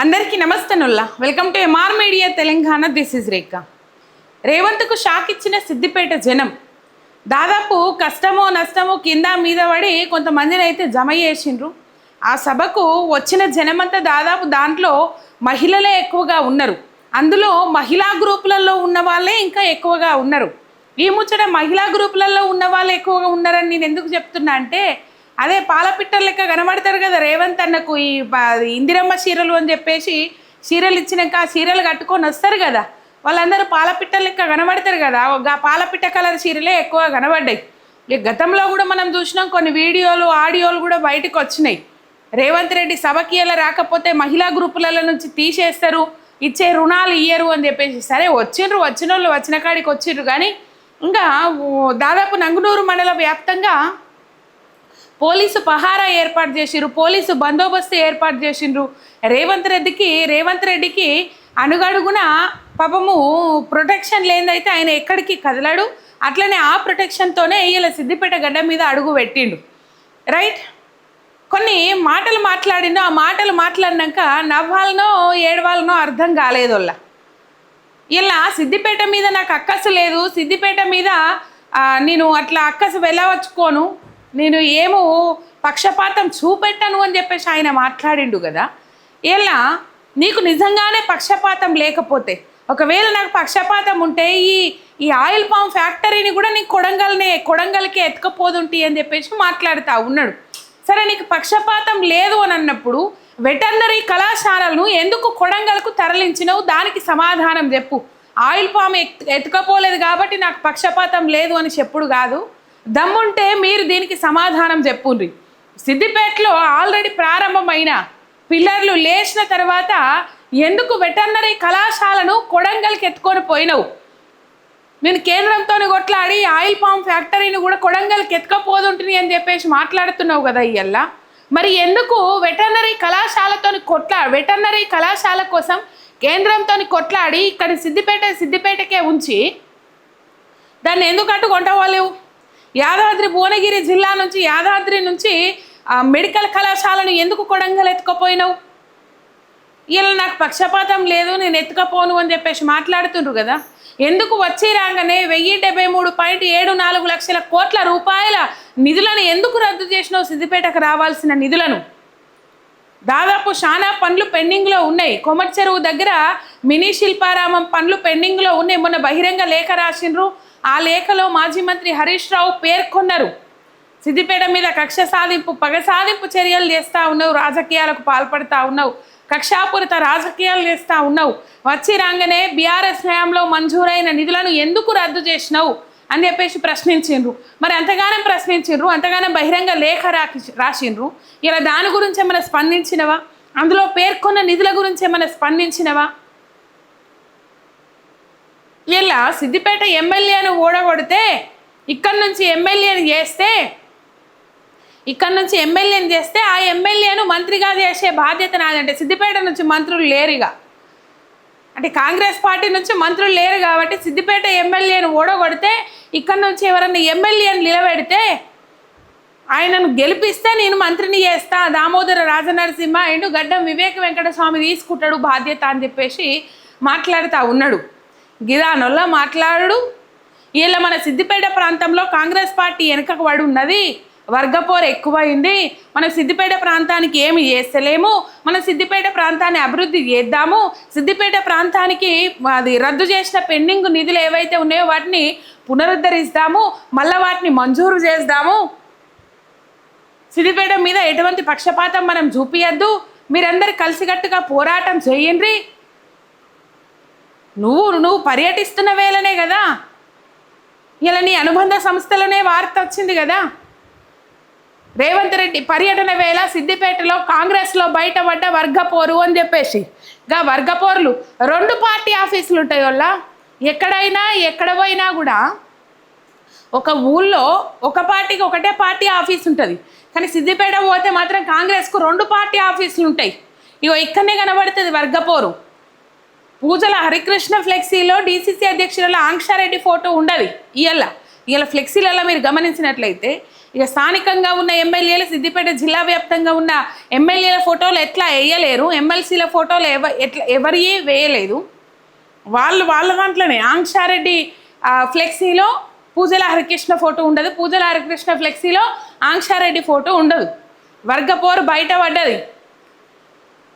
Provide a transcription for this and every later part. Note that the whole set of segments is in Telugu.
అందరికీ నమస్తే నుల్లా welcome to MR media Telangana. This is Rekha. రేవంత్కు షాక్ ఇచ్చిన సిద్దిపేట జనం దాదాపు కష్టమో నష్టమో కింద మీద పడి కొంతమందిని అయితే జమ చేసిండ్రు. ఆ సభకు వచ్చిన జనమంతా దాదాపు దాంట్లో మహిళలే ఎక్కువగా ఉన్నారు. అందులో మహిళా గ్రూపులలో ఉన్న వాళ్ళే ఇంకా ఎక్కువగా ఉన్నారు. ఈ ముచ్చట మహిళా గ్రూపులలో ఉన్న వాళ్ళు ఎక్కువగా ఉన్నారని నేను ఎందుకు చెప్తున్నా అంటే, అదే పాలపిట్ట లెక్క కనబడతారు కదా రేవంత్ అన్నకు. ఈ ఇందిరమ్మ చీరలు అని చెప్పేసి చీరలు ఇచ్చినాక ఆ చీరలు కట్టుకొని వస్తారు కదా, వాళ్ళందరూ పాలపిట్ట లెక్క కనబడతారు కదా. ఆ పాలపిట్ట కలర్ చీరలే ఎక్కువ కనబడ్డాయి. ఇక గతంలో కూడా మనం చూసినాం, కొన్ని వీడియోలు ఆడియోలు కూడా బయటకు వచ్చినాయి. రేవంత్ రెడ్డి సభకి ఎలా రాకపోతే మహిళా గ్రూపులలో నుంచి తీసేస్తారు, ఇచ్చే రుణాలు ఇయ్యరు అని చెప్పేసి. సరే వచ్చిన వాళ్ళు వచ్చిన కాడికి వచ్చిండ్రు, కానీ ఇంకా దాదాపు నంగునూరు మండల వ్యాప్తంగా పోలీసు పహారా ఏర్పాటు చేసిండ్రు, పోలీసు బందోబస్తు ఏర్పాటు చేసిండ్రు. రేవంత్ రెడ్డికి అడుగడుగున పాపము ప్రొటెక్షన్ లేదైతే ఆయన ఎక్కడికి కదలాడు. అట్లనే ఆ ప్రొటెక్షన్తోనే ఇలా సిద్దిపేట గడ్డ మీద అడుగు పెట్టిండు. రైట్, కొన్ని మాటలు మాట్లాడిండు. ఆ మాటలు మాట్లాడినాక నవ్వాలనో ఏడవాలనో అర్థం కాలేదు. ఇలా సిద్దిపేట మీద నాకు అక్కసు లేదు, సిద్దిపేట మీద నేను అట్లా అక్కసు వెళ్ళవచ్చుకోను, నేను ఏమో పక్షపాతం చూపెట్టను అని చెప్పేసి ఆయన మాట్లాడిండు కదా. ఇలా నీకు నిజంగానే పక్షపాతం లేకపోతే, ఒకవేళ నాకు పక్షపాతం ఉంటే ఈ ఆయిల్ పామ్ ఫ్యాక్టరీని కూడా నీకు కొడంగల్కి ఎత్తుకపోదుంటి అని చెప్పేసి మాట్లాడుతూ ఉన్నాడు. సరే, నీకు పక్షపాతం లేదు అని అన్నప్పుడు వెటర్నరీ కళాశాలలను ఎందుకు కొడంగల్కు తరలించినవు? దానికి సమాధానం చెప్పు. ఆయిల్ పామ్ ఎత్తుకపోలేదు కాబట్టి నాకు పక్షపాతం లేదు అని చెప్పుడు కాదు. దమ్ముంటే మీరు దీనికి సమాధానం చెప్పుండ్రి. సిద్దిపేటలో ఆల్రెడీ ప్రారంభమైన పిల్లర్లు లేచిన తర్వాత ఎందుకు వెటర్నరీ కళాశాలను కొడంగల్కి ఎత్తుకొని పోయినావు? నేను కేంద్రంతో కొట్లాడి ఆయిల్ పామ్ ఫ్యాక్టరీని కూడా కొడంగల్కి ఎత్తుకపోతుంటుంది అని చెప్పేసి మాట్లాడుతున్నావు కదా ఇయ్యల్లా. మరి ఎందుకు వెటర్నరీ కళాశాల కోసం కేంద్రంతో కొట్లాడి ఇక్కడ సిద్దిపేటకే ఉంచి దాన్ని ఎందుకు అడ్డుకొంటవాలేవు? భువనగిరి జిల్లా నుంచి యాదాద్రి నుంచి మెడికల్ కళాశాలను ఎందుకు కొడంగల్ ఎత్తుకపోయినావు? ఇలా నాకు పక్షపాతం లేదు, నేను ఎత్తుకపోను అని చెప్పేసి మాట్లాడుతుండ్రు కదా. ఎందుకు వచ్చి రాగానే 1073.74 లక్షల కోట్ల రూపాయల నిధులను ఎందుకు రద్దు చేసినావు? సిద్దిపేటకు రావాల్సిన నిధులను దాదాపు చాలా పనులు పెండింగ్లో ఉన్నాయి. కొమర్చెరువు దగ్గర మినీ శిల్పారామం పనులు పెండింగ్లో ఉన్నాయి. మొన్న బహిరంగ లేఖ రాసిండ్రు. ఆ లేఖలో మాజీ మంత్రి హరీష్ రావు పేర్కొన్నారు, సిద్దిపేట మీద కక్ష సాధింపు పగ సాధింపు చర్యలు చేస్తూ ఉన్నావు, రాజకీయాలకు పాల్పడుతూ ఉన్నావు, కక్షాపూరిత రాజకీయాలు చేస్తూ ఉన్నావు. వచ్చి రాగానే బీఆర్ఎస్ హయాంలో మంజూరైన నిధులను ఎందుకు రద్దు చేసినావు అని చెప్పేసి ప్రశ్నించిండ్రు. మరి అంతగానం ప్రశ్నించిండ్రు, అంతగానం బహిరంగ లేఖ రాసిండ్రు. ఇలా దాని గురించి ఏమైనా స్పందించినవా? అందులో పేర్కొన్న నిధుల గురించి ఏమైనా స్పందించినవా? ఇలా సిద్దిపేట ఎమ్మెల్యేను ఓడగొడితే ఇక్కడి నుంచి ఎమ్మెల్యేని చేస్తే ఆ ఎమ్మెల్యేను మంత్రిగా చేసే బాధ్యత నాదంటే, సిద్దిపేట నుంచి మంత్రులు లేరుగా, అంటే కాంగ్రెస్ పార్టీ నుంచి మంత్రులు లేరు కాబట్టి సిద్దిపేట ఎమ్మెల్యేను ఓడగొడితే ఇక్కడ నుంచి ఎవరన్నా ఎమ్మెల్యేని నిలబెడితే ఆయనను గెలిపిస్తే నేను మంత్రిని చేస్తా, దామోదర రాజనరసింహ అండ్ గడ్డం వివేక వెంకటస్వామి తీసుకుంటాడు బాధ్యత అని చెప్పేసి మాట్లాడుతూ ఉన్నాడు. గిదానొల్ల మాట్లాడు. ఇలా మన సిద్దిపేట ప్రాంతంలో కాంగ్రెస్ పార్టీ వెనుకకు పడి ఉన్నది, వర్గపోరు ఎక్కువైంది, మన సిద్దిపేట ప్రాంతానికి ఏమి చేస్తలేము, మన సిద్దిపేట ప్రాంతాన్ని అభివృద్ధి చేద్దాము, సిద్దిపేట ప్రాంతానికి అది రద్దు చేసిన పెండింగ్ నిధులు ఏవైతే ఉన్నాయో వాటిని పునరుద్ధరిస్తాము, మళ్ళీ వాటిని మంజూరు చేద్దాము, సిద్దిపేట మీద ఎటువంటి పక్షపాతం మనం చూపియద్దు, మీరందరూ కలిసికట్టుగా పోరాటం చేయండి. నువ్వు పర్యటిస్తున్న వేళనే కదా ఇలా నీ అనుబంధ సంస్థలనే వార్త వచ్చింది కదా. రేవంత్ రెడ్డి పర్యటన వేళ సిద్దిపేటలో కాంగ్రెస్లో బయటపడ్డ వర్గపోరు అని చెప్పేసి, గా వర్గపోర్లు 2 పార్టీ ఆఫీసులు ఉంటాయి. వాళ్ళ ఎక్కడ పోయినా కూడా ఒక ఊళ్ళో ఒక పార్టీకి ఒకటే పార్టీ ఆఫీస్ ఉంటుంది, కానీ సిద్దిపేట పోతే మాత్రం కాంగ్రెస్కు 2 పార్టీ ఆఫీసులు ఉంటాయి. ఇక్కడనే కనబడుతుంది వర్గపోరు. పూజల హరికృష్ణ ఫ్లెక్సీలో డీసీసీ అధ్యక్షురాలు ఆంక్షారెడ్డి ఫోటో ఉండదు. ఇవాళ ఫ్లెక్సీలలో మీరు గమనించినట్లయితే ఇక స్థానికంగా ఉన్న ఎమ్మెల్యేలు, సిద్దిపేట జిల్లా వ్యాప్తంగా ఉన్న ఎమ్మెల్యేల ఫోటోలు ఎట్లా వేయలేరు, ఎమ్మెల్సీల ఫోటోలు ఎవరి వేయలేదు. వాళ్ళ దాంట్లోనే ఆంక్షారెడ్డి ఫ్లెక్సీలో పూజల హరికృష్ణ ఫోటో ఉండదు, పూజల హరికృష్ణ ఫ్లెక్సీలో ఆంక్షారెడ్డి ఫోటో ఉండదు. వర్గపోరు బయట పడ్డది.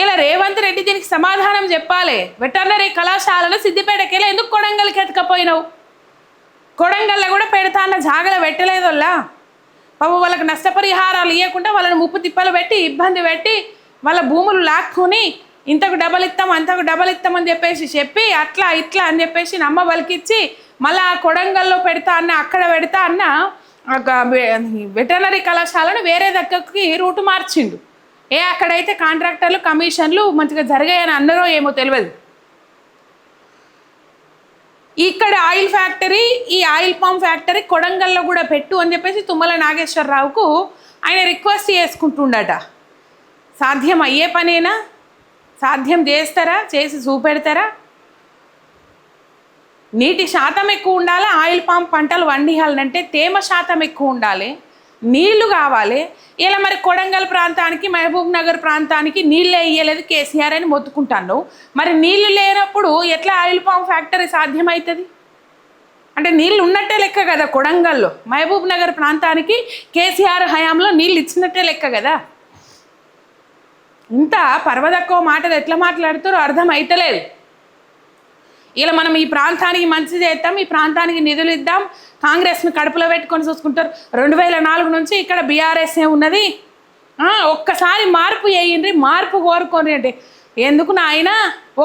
ఇలా రేవంత్ రెడ్డి దీనికి సమాధానం చెప్పాలి. వెటర్నరీ కళాశాలను సిద్దిపేటకి వెళ్ళి ఎందుకు కొడంగల్కి ఎత్తుకపోయినావు? కొడంగల్లో కూడా పెడతా అన్న జాగలో పెట్టలేదోల్లా. పాపం వాళ్ళకి నష్టపరిహారాలు ఇవ్వకుండా వాళ్ళని ముప్పు తిప్పలు పెట్టి ఇబ్బంది పెట్టి వాళ్ళ భూములు లాక్కుని ఇంతకు డబల్ ఇస్తాం అంతకు డబల్ ఇస్తామని చెప్పి అట్లా ఇట్లా అని చెప్పేసి నమ్మ బలికిచ్చి మళ్ళీ ఆ కొడంగల్లో పెడతా అన్న అక్కడ పెడతా అన్న వెటర్నరీ కళాశాలను వేరే దగ్గరికి రూటు మార్చిండు. అక్కడైతే కాంట్రాక్టర్లు కమిషన్లు మంచిగా జరిగాయని అన్నారో ఏమో తెలియదు. ఇక్కడ ఆయిల్ ఫ్యాక్టరీ, ఈ ఆయిల్ పామ్ ఫ్యాక్టరీ కొడంగల్లో కూడా పెట్టు అని చెప్పేసి తుమ్మల నాగేశ్వరరావుకు ఆయన రిక్వెస్ట్ చేసుకుంటుండట. సాధ్యం అయ్యే పనేనా? సాధ్యం చేస్తారా? చేసి చూపెడతారా? నీటి శాతం ఎక్కువ ఉండాలి. ఆయిల్ పామ్ పంటలు వండియాలంటే తేమ శాతం ఎక్కువ ఉండాలి, నీళ్లు కావాలి. ఇలా మరి కొడంగల్ ప్రాంతానికి, మహబూబ్ నగర్ ప్రాంతానికి నీళ్ళే ఇయ్యలేదు కేసీఆర్ అని మొత్తుకుంటాను. మరి నీళ్లు లేనప్పుడు ఎట్లా ఆయిల్ పామ్ ఫ్యాక్టరీ సాధ్యమవుతుంది? అంటే నీళ్ళు ఉన్నట్టే లెక్క కదా. కొడంగల్లో మహబూబ్ నగర్ ప్రాంతానికి కేసీఆర్ హయాంలో నీళ్ళు ఇచ్చినట్టే లెక్క కదా. ఇంత పర్వదక్కువ మాటలు ఎట్లా మాట్లాడుతారో అర్థం అవుతలేదు. ఇలా మనం ఈ ప్రాంతానికి మంచి చేద్దాం, ఈ ప్రాంతానికి నిధులు ఇద్దాం, కాంగ్రెస్ని కడుపులో పెట్టుకొని చూసుకుంటారు. 2004 నుంచి ఇక్కడ బీఆర్ఎస్ఏ ఉన్నది. ఒక్కసారి మార్పు చేయండి, మార్పు కోరుకోండి అంటే ఎందుకు నాయన?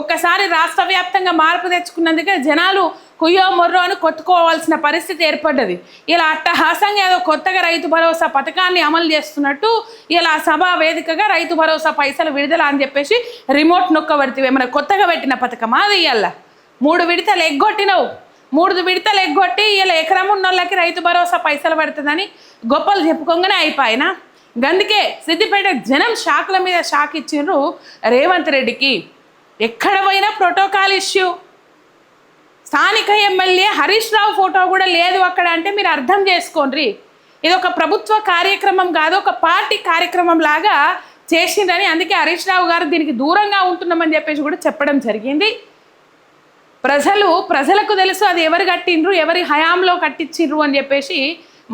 ఒక్కసారి రాష్ట్ర వ్యాప్తంగా మార్పు తెచ్చుకున్నందుకే జనాలు కుయ్యో మొర్రో అని కొట్టుకోవాల్సిన పరిస్థితి ఏర్పడ్డది. ఇలా అట్టహాసంగా ఏదో కొత్తగా రైతు భరోసా పథకాన్ని అమలు చేస్తున్నట్టు ఇలా సభా వేదికగా రైతు భరోసా పైసలు విడుదల అని చెప్పేసి రిమోట్ నొక్కబడితే ఏమైనా కొత్తగా పెట్టిన పథకమా? అది ఇయ్యాల 3 విడతలు ఎగ్గొట్టినవు. 3 విడతలు ఎగ్గొట్టి ఇలా ఎకరం ఉన్నోళ్ళకి రైతు భరోసా పైసలు పడుతుందని గొప్పలు చెప్పుకోగానే అయిపోయినా. గందుకే సిద్దిపేట జనం షాకుల మీద షాక్ ఇచ్చిండ్రు రేవంత్ రెడ్డికి. ఎక్కడ పోయినా ప్రోటోకాల్ ఇష్యూ. స్థానిక ఎమ్మెల్యే హరీష్ రావు ఫోటో కూడా లేదు అక్కడ అంటే మీరు అర్థం చేసుకోండి. ఇది ఒక ప్రభుత్వ కార్యక్రమం కాదు, ఒక పార్టీ కార్యక్రమం లాగా చేసిందని. అందుకే హరీష్ రావు గారు దీనికి దూరంగా ఉంటున్నామని చెప్పేసి కూడా చెప్పడం జరిగింది. ప్రజలకు తెలుసు అది ఎవరు కట్టిండ్రు, ఎవరి హయాంలో కట్టించిండ్రు అని చెప్పేసి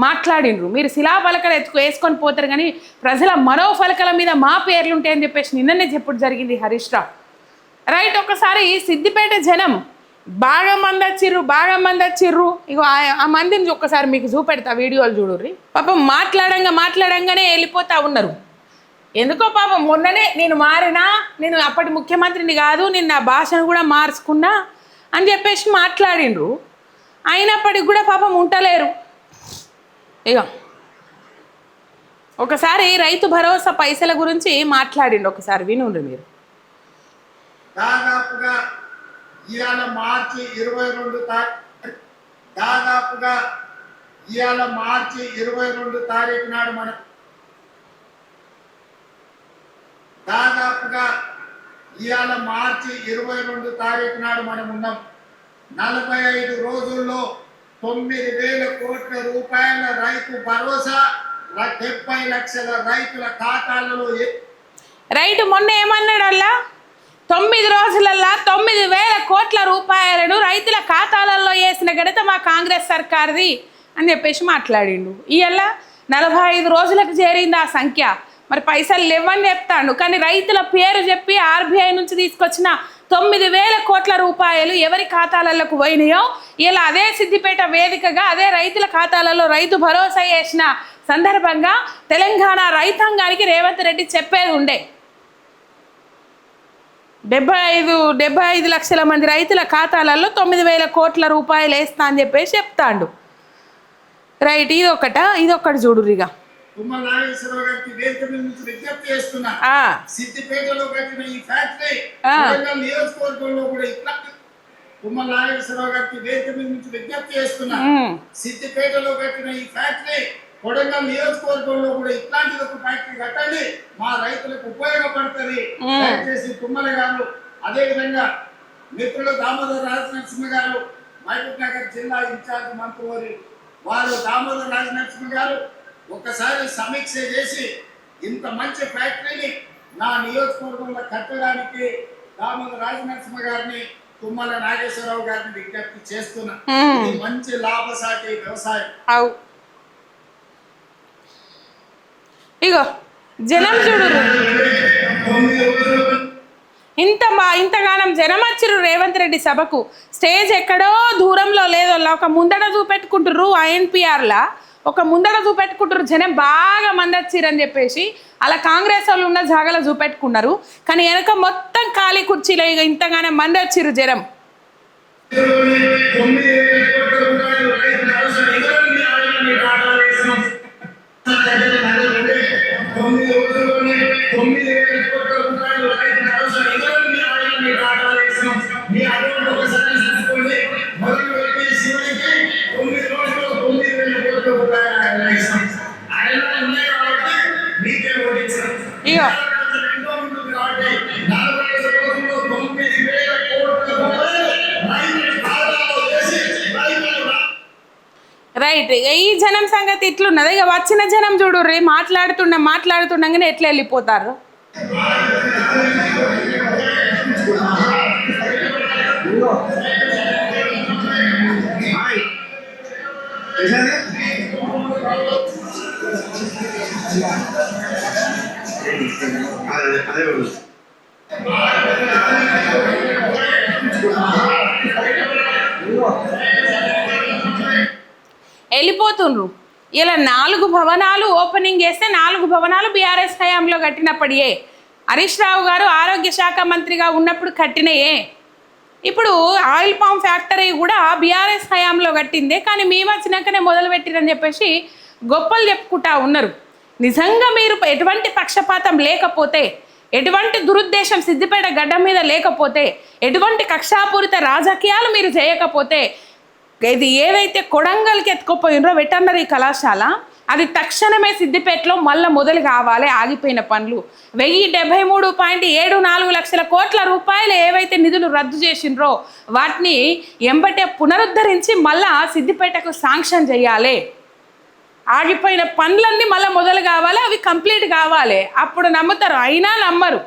మాట్లాడిండ్రు. మీరు శిలాఫలకలు వేసుకొని పోతారు కానీ ప్రజల మనోఫలకల మీద మా పేర్లు ఉంటాయని చెప్పేసి నిన్ననే చెప్పుడు జరిగింది హరీష్ రావు. రైట్. ఒకసారి సిద్దిపేట జనం బాగా మంది వచ్చిర్రు. ఇగో ఆ మందిని ఒక్కసారి మీకు చూపెడతా, వీడియోలు చూడుర్రి. పాపం మాట్లాడంగానే వెళ్ళిపోతా ఉన్నారు. ఎందుకో పాపం మొన్ననే నేను అప్పటి ముఖ్యమంత్రిని కాదు, నేను నా భాషను కూడా మార్చుకున్నా అని చెప్పేసి మాట్లాడిండ్రు. అయినప్పటికి కూడా పాపం ఉంటలేరు. ఇక ఒకసారి రైతు భరోసా పైసల గురించి మాట్లాడిండు, ఒకసారి వినుండ్రు మీరు. దాదాపుగా ఇవాళ మార్చి 22 తారీఖు నాడు మనం ఉన్నాం. 45 రోజుల్లో 9,000 కోట్ల రూపాయల రైతు భరోసా 70 లక్షల రైతుల ఖాతాలలో. రైతు మొన్న ఏమన్నాడు? అలా 9 రోజులల్లా 9,000 కోట్ల రూపాయలను రైతుల ఖాతాలలో వేసిన ఘనత మా కాంగ్రెస్ సర్కార్ది అని చెప్పేసి మాట్లాడిండు. ఇవాళ 45 రోజులకు చేరింది ఆ సంఖ్య. మరి పైసలు లేవని చెప్తాడు, కానీ రైతుల పేరు చెప్పి ఆర్బీఐ నుంచి తీసుకొచ్చిన 9,000 కోట్ల రూపాయలు ఎవరి ఖాతాలకు పోయినాయో ఇలా అదే సిద్దిపేట వేదికగా అదే రైతుల ఖాతాలలో రైతు భరోసా వేసిన సందర్భంగా తెలంగాణ రైతాంగానికి రేవంత్ రెడ్డి చెప్పేది ఉండే. 75 లక్షల మంది రైతుల ఖాతాలలో 9,000 కోట్ల రూపాయలు వేస్తా అని చెప్పేసి చెప్తాండు. రైట్. ఇదొకటి చూడురిగా. సిద్దిపేటలో కట్టిన ఈ ఫ్యాక్టరీ నియోజకవర్గంలో కూడా ఇట్లాంటి తుమ్మల నాగేశ్వరరావు గారికి వేదిక మీద నుంచి విజ్ఞప్తి చేస్తున్నా. సిద్దిపేటలో కట్టిన ఈ ఫ్యాక్టరీ కొడంగల్ నియోజకవర్గంలో కూడా ఇట్లాంటి ఒక ఫ్యాక్టరీ కట్టండి, మా రైతులకు ఉపయోగపడుతుంది. దయచేసి తుమ్మల గారు, అదేవిధంగా మిత్రులు దామోదర్ రాజనరసింహ గారు, మహబూబ్ నగర్ జిల్లా ఇన్ఛార్జ్ మంత్రి వారు దామోదర్ రాజనరసింహ గారు, ఒకసారి సమీక్ష చేసి ఇంత మంచి ఫ్యాక్టరీని నా నియోజకవర్గంలో కట్టడానికి దామోదర రాజనరసింహ గారిని, తుమ్మల నాగేశ్వరరావు గారిని విజ్ఞప్తి చేస్తున్నా. ఇది మంచి లాభసాటి వ్యవసాయం. ఇగో జనం చూడు, ఇంతగానం జనం వచ్చిర్రు రేవంత్ రెడ్డి సభకు. స్టేజ్ ఎక్కడో దూరంలో లేదో ఒక ముందడ చూపెట్టుకుంటుర్రు, INPRలా ఒక ముందడ చూపెట్టుకుంటారు. జనం బాగా మంది వచ్చిరని చెప్పేసి అలా కాంగ్రెస్ వాళ్ళు ఉన్న జాగాలో చూపెట్టుకున్నారు. కానీ వెనక మొత్తం ఖాళీ కుర్చీలో ఇక ఇంతగానే మంది వచ్చిర్రు జనం. ఇగో రైట్, ఈ జనం సంగతి ఇట్లున్నది. ఇక వచ్చిన జనం చూడు రే, మాట్లాడుతుండగానే ఎట్లా వెళ్ళిపోతారు. వెళ్ళిపోతుండ్రు. ఇలా 4 భవనాలు ఓపెనింగ్ చేస్తే 4 భవనాలు బీఆర్ఎస్ హయాంలో కట్టినప్పుడే, హరీష్ రావు గారు ఆరోగ్య శాఖ మంత్రిగా ఉన్నప్పుడు కట్టినయే. ఇప్పుడు ఆయిల్ పామ్ ఫ్యాక్టరీ కూడా బీఆర్ఎస్ హయాంలో కట్టిందే, కానీ మేము వచ్చినాకనే మొదలుపెట్టిరని చెప్పేసి గొప్పలు చెప్పుకుంటా ఉన్నారు. నిజంగా మీరు ఎటువంటి పక్షపాతం లేకపోతే, ఎటువంటి దురుద్దేశం సిద్దిపేట గడ్డ మీద లేకపోతే, ఎటువంటి కక్షాపూరిత రాజకీయాలు మీరు చేయకపోతే, ఇది ఏదైతే కొడంగల్కి ఎత్తుకుపోయినరో వెటర్నరీ కళాశాల, అది తక్షణమే సిద్దిపేటలో మళ్ళీ మొదలు కావాలి. ఆగిపోయిన పనులు 1073.74 లక్షల కోట్ల రూపాయలు ఏవైతే నిధులు రద్దు చేసిండ్రో వాటిని ఎంబటే పునరుద్ధరించి మళ్ళా సిద్దిపేటకు శాంక్షన్ చేయాలి. ఆగిపోయిన పనులన్నీ మళ్ళీ మొదలు కావాలి, అవి కంప్లీట్ కావాలి. అప్పుడు నమ్ముతారు, అయినా నమ్మరు.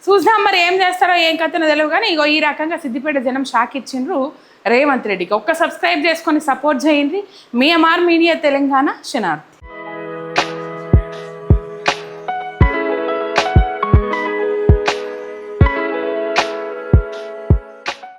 చూద్దాం మరి ఏం చేస్తారో ఏం కథనో తెలియదు. కానీ ఇగో ఈ రకంగా సిద్దిపేట జనం షాక్ ఇచ్చిండ్రు రేవంత్ రెడ్డికి. ఒక్క సబ్స్క్రైబ్ చేసుకొని సపోర్ట్ చేయండి. మీ MR మీడియా తెలంగాణ శనార్థి.